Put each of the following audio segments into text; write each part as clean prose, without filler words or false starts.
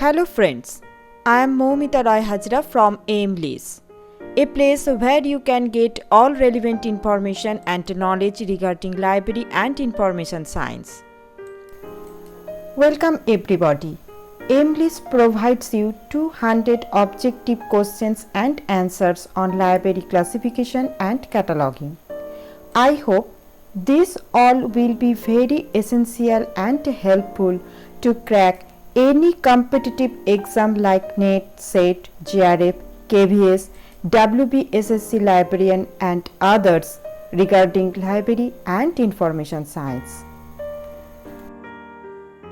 Hello friends, I am Moumita Roy Hajra from AimLIS, a place where you can get all relevant information and knowledge regarding library and information science. Welcome everybody. AimLIS provides you 200 objective questions and answers on library classification and cataloging. I hope this all will be very essential and helpful to crack any competitive exam like NET, SET, JRF, KVS, WBSSC librarian and others regarding library and information science.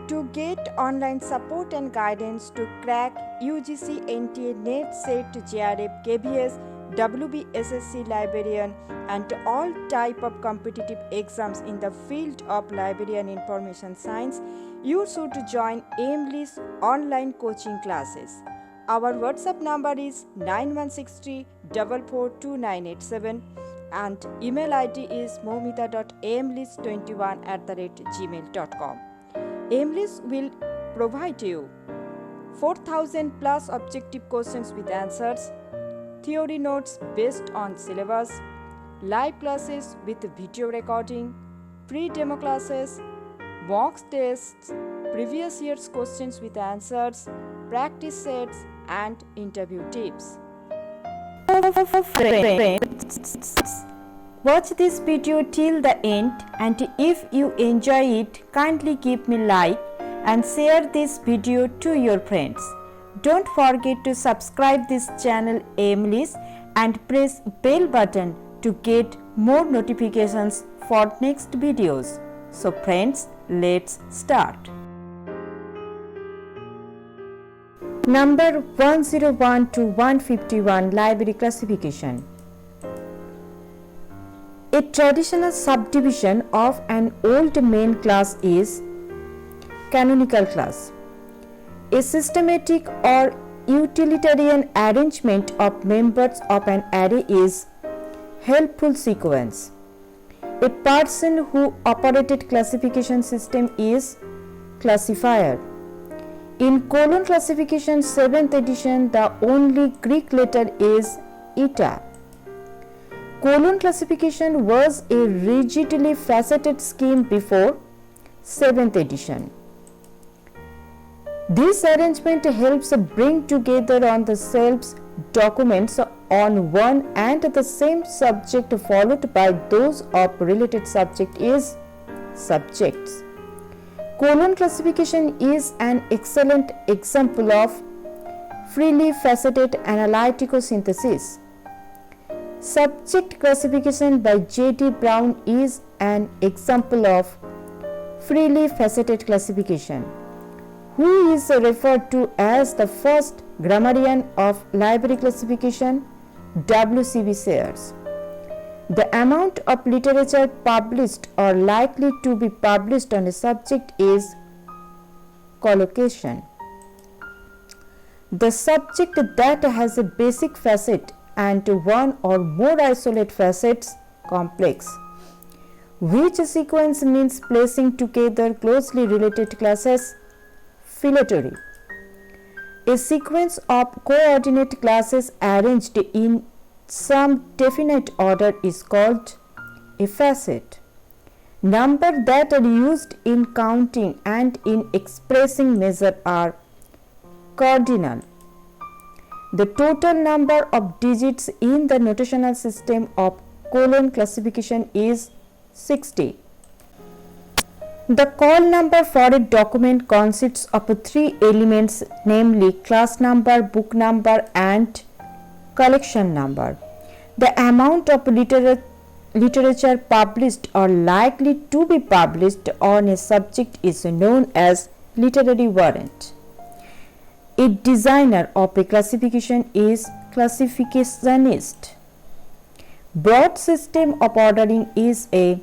To get online support and guidance to crack UGC, NTA, NET, SET, JRF, KVS, WBSSC librarian and all type of competitive exams in the field of library and information science, you should join AimLIS online coaching classes. Our WhatsApp number is 9163 442987 and email ID is moumita.aimlis21@gmail.com. AimLIS will provide you 4,000 plus objective questions with answers, theory notes based on syllabus, live classes with video recording, free demo classes, mock tests, previous year's questions with answers, practice sets and interview tips. Watch this video till the end, and if you enjoy it, kindly give me like and share this video to your friends. Don't forget to subscribe this channel AimLIS and press bell button to get more notifications for next videos. So friends, let's start. Number 101 to 151 Library Classification. A traditional subdivision of an old main class is canonical class. A systematic or utilitarian arrangement of members of an array is helpful sequence. A person who operated classification system is classifier. In colon classification 7th edition, the only Greek letter is eta. Colon classification was a rigidly faceted scheme before 7th edition. This arrangement helps bring together on the shelves documents on one and the same subject followed by those of related subject is subjects. Colon classification is an excellent example of freely faceted analytical synthesis. Subject classification by J.D. Brown is an example of freely faceted classification, who is referred to as the first grammarian of library classification, W.C.B. Sayers. The amount of literature published or likely to be published on a subject is collocation. The subject that has a basic facet and one or more isolate facets, complex. Which sequence means placing together closely related classes, filatory. A sequence of coordinate classes arranged in some definite order is called a facet. Numbers that are used in counting and in expressing measure are cardinal. The total number of digits in the notational system of colon classification is 60. The call number for a document consists of 3 elements, namely class number, book number and collection number. The amount of literature published or likely to be published on a subject is known as literary warrant. A designer of a classification is classificationist. Broad system of ordering is a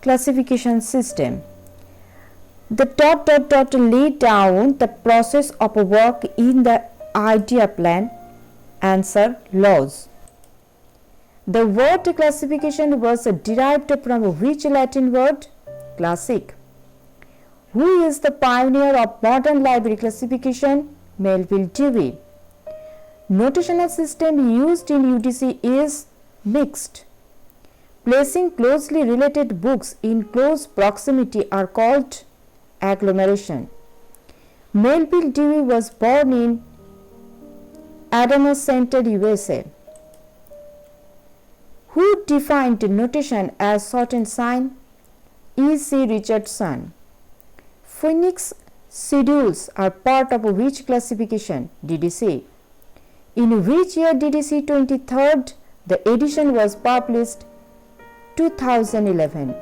classification system. The ... lay down the process of work in the idea plan. Answer: laws. The word classification was derived from which Latin word? Classic. Who is the pioneer of modern library classification? Melville Dewey. Notational system used in UDC is mixed. Placing closely related books in close proximity are called agglomeration. Melville Dewey was born in Adams Center, USA. Who defined notation as certain sign? E.C. Richardson. Phoenix schedules are part of which classification? DDC. In which year DDC 23rd the edition was published? 2011.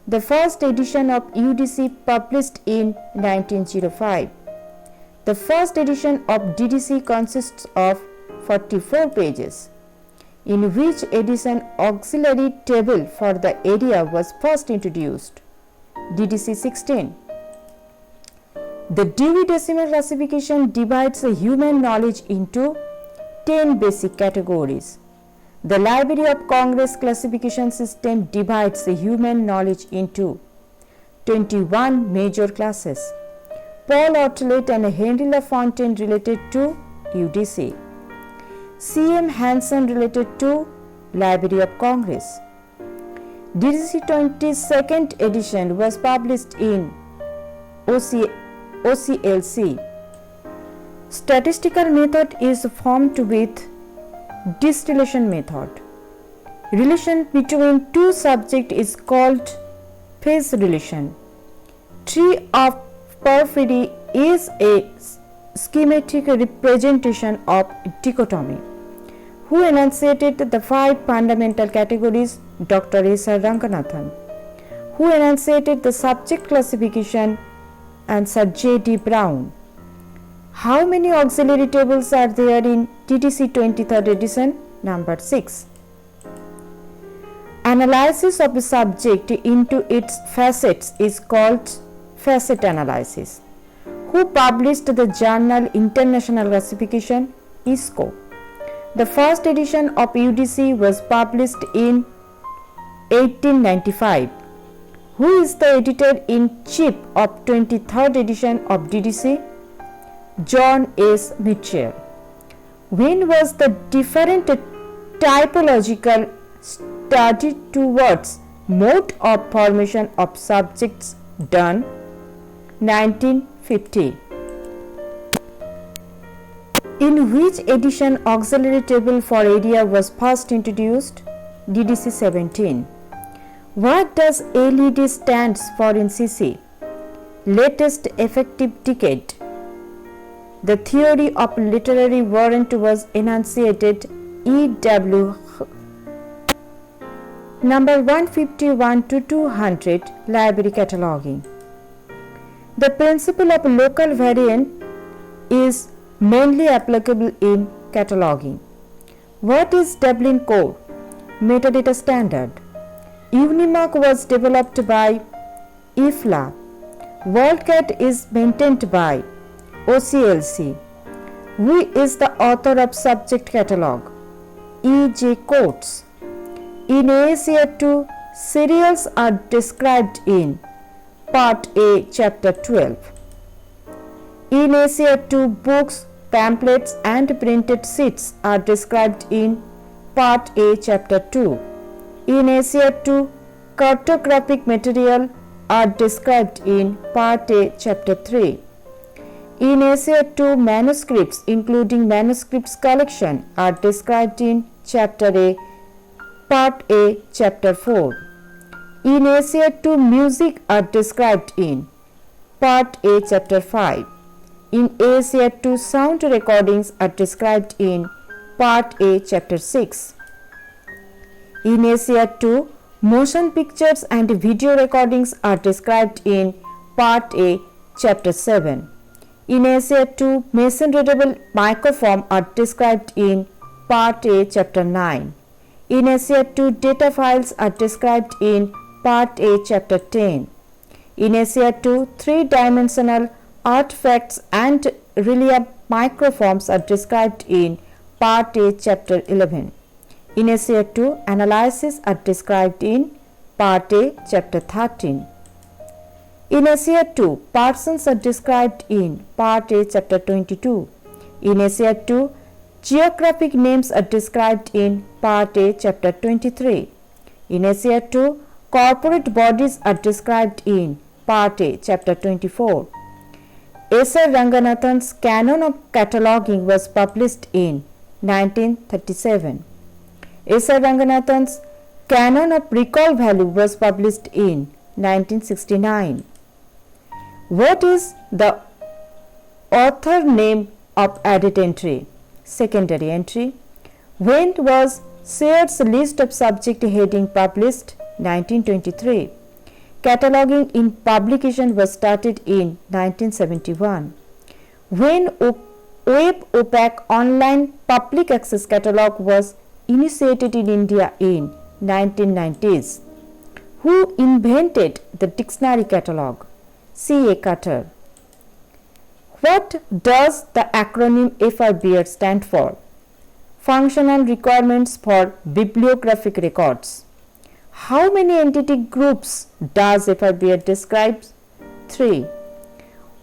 The first edition of UDC published in 1905. The first edition of DDC consists of 44 pages. In which edition auxiliary table for the area was first introduced? DDC 16. The Dewey Decimal Classification divides the human knowledge into 10 basic categories. The Library of Congress classification system divides the human knowledge into 21 major classes. Paul Ortelet and Henry LaFontaine related to UDC. C.M. Hansen related to Library of Congress. DDC 22nd edition was published in OCLC. Statistical method is formed with distillation method. Relation between two subjects is called phase relation. Tree of porphyry is a schematic representation of dichotomy. Who enunciated the 5 fundamental categories? Dr. S.R. Ranganathan. Who enunciated the subject classification? Answer J.D. Brown. How many auxiliary tables are there in DDC 23rd edition? Number 6. Analysis of a subject into its facets is called facet analysis. Who published the journal International Classification? ISCO. The first edition of UDC was published in 1895. Who is the editor-in-chief of 23rd edition of DDC? John S. Mitchell. When was the different typological study towards mode of formation of subjects done? 1950. In which edition auxiliary table for area was first introduced? DDC 17. What does LED stands for in CC? Latest effective decade. The theory of literary warrant was enunciated E.W. Number 151 to 200, Library Cataloging. The principle of local variant is mainly applicable in cataloging. What is Dublin Core? Metadata standard. Unimark was developed by IFLA. WorldCat is maintained by OCLC. Who is the author of subject catalog? E.J. Coates. In ASA 2, serials are described in Part A, Chapter 12. In ASA 2, books, pamphlets and printed sheets are described in Part A, Chapter 2. In ASA 2, cartographic material are described in Part A, Chapter 3. In ASA 2, manuscripts including manuscripts collection are described in Chapter A, Part A, Chapter 4. In ASA 2, music are described in Part A, Chapter 5. In ASA 2, sound recordings are described in Part A, Chapter 6. In ASA 2, motion pictures and video recordings are described in Part A, Chapter 7. In ASA 2, Mason-readable microform are described in Part A, Chapter 9. In ASA 2, data files are described in Part A, Chapter 10. In ASA 2, three-dimensional artifacts and relief microforms are described in Part A, Chapter 11. In ASA 2, analysis are described in Part A, Chapter 13. In Essay 2, persons are described in Part A, Chapter 22. In Essay 2, geographic names are described in Part A, Chapter 23. In Essay 2, corporate bodies are described in Part A, Chapter 24. S. R. Ranganathan's Canon of Cataloguing was published in 1937. S. R. Ranganathan's Canon of Recall Value was published in 1969. What is the author name of added entry? Secondary entry. When was Sayre's list of subject heading published? 1923. Cataloging in publication was started in 1971. When Web Opaque Online Public Access Catalog was initiated in India in 1990s. Who invented the dictionary catalog? C. A. Carter. What does the acronym FRBR stand for? Functional Requirements for Bibliographic Records. How many entity groups does FRBR describe? 3.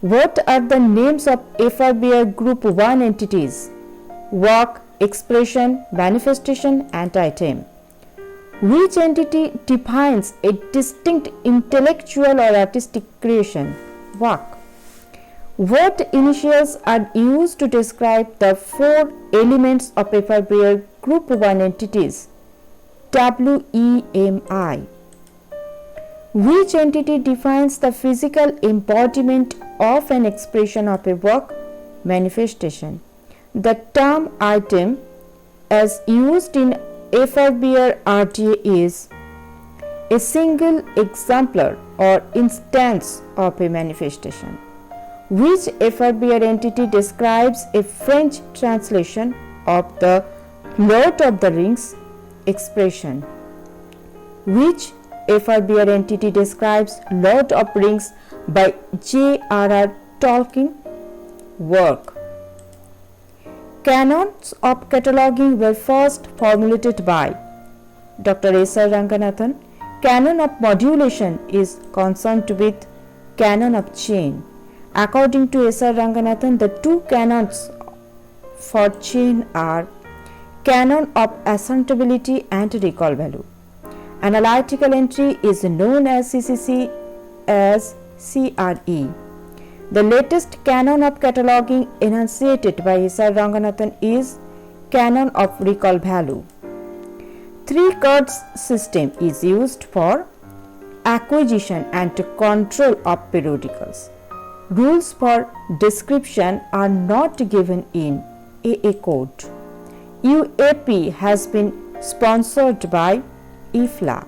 What are the names of FRBR Group 1 entities? Work, expression, manifestation, and item. Which entity defines a distinct intellectual or artistic creation? Work. What initials are used to describe the 4 elements of FRBR Group 1 entities? WEMI. Which entity defines the physical embodiment of an expression of a work? Manifestation. The term item as used in FRBR RTA is a single exemplar or instance of a manifestation. Which FRBR entity describes a French translation of the Lord of the Rings expression? Which FRBR entity describes Lord of Rings by JRR Tolkien? Work. Canons of cataloging were first formulated by Dr. S. R. Ranganathan. Canon of modulation is concerned with canon of chain. According to S. R. Ranganathan, the 2 canons for chain are canon of ascertainability and recall value. Analytical entry is known as CCC as CRE. The latest canon of cataloging enunciated by S. R. Ranganathan is canon of recall value. 3 cards system is used for acquisition and control of periodicals. Rules for description are not given in AA code. UAP has been sponsored by IFLA.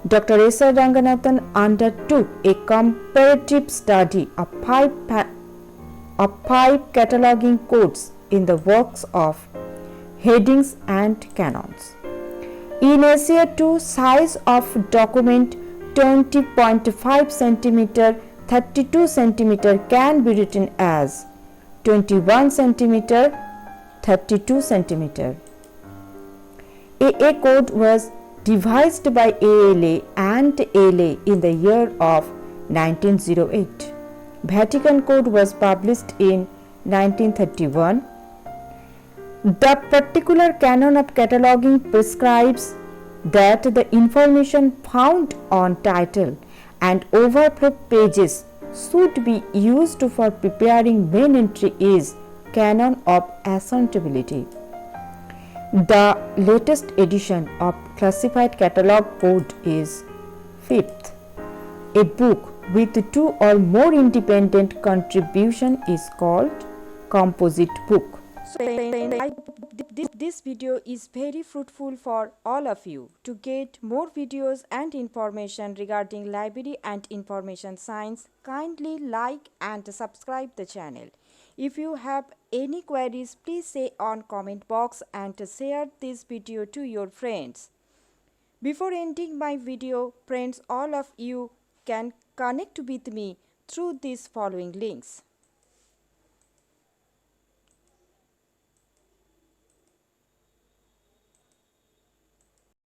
Dr. S. R. Ranganathan undertook a comparative study of 5 cataloging codes in the works of headings and canons. In Essay 2, size of document 20.5 cm, 32 cm can be written as 21 cm, 32 cm. AA code was devised by ALA and ALA in the year of 1908. Vatican code was published in 1931. The particular canon of cataloging prescribes that the information found on title and overflow pages should be used for preparing main entry is canon of ascertainability. The latest edition of classified catalog code is 5th. A book with 2 or more independent contribution is called composite book. So I hope this video is very fruitful for all of you. To get more videos and information regarding library and information science, kindly like and subscribe the channel. If you have any queries, please say on comment box and share this video to your friends. Before ending my video, friends, all of you can connect with me through these following links.